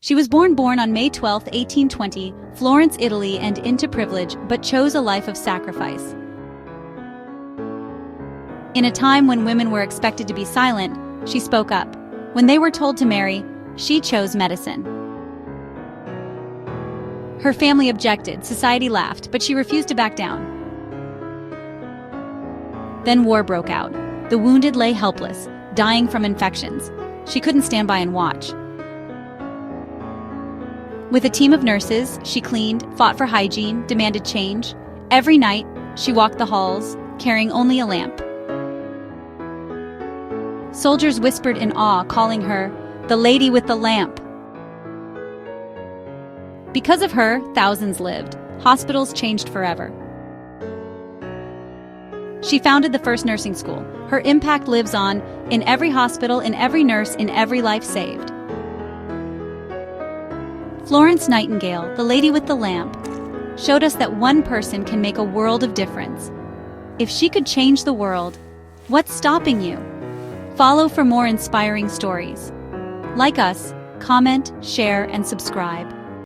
She was born on May 12, 1820, Florence, Italy, and into privilege, but chose a life of sacrifice. In a time when women were expected to be silent, she spoke up. When they were told to marry, she chose medicine. Her family objected, society laughed, but she refused to back down. Then war broke out. The wounded lay helpless, dying from infections. She couldn't stand by and watch. With a team of nurses, she cleaned, fought for hygiene, demanded change. Every night, she walked the halls, carrying only a lamp. Soldiers whispered in awe, calling her the Lady with the Lamp. Because of her, thousands lived. Hospitals changed forever. She founded the first nursing school. Her impact lives on in every hospital, in every nurse, in every life saved. Florence Nightingale, the Lady with the Lamp, showed us that one person can make a world of difference. If she could change the world, what's stopping you? Follow for more inspiring stories. Like us, comment, share, and subscribe.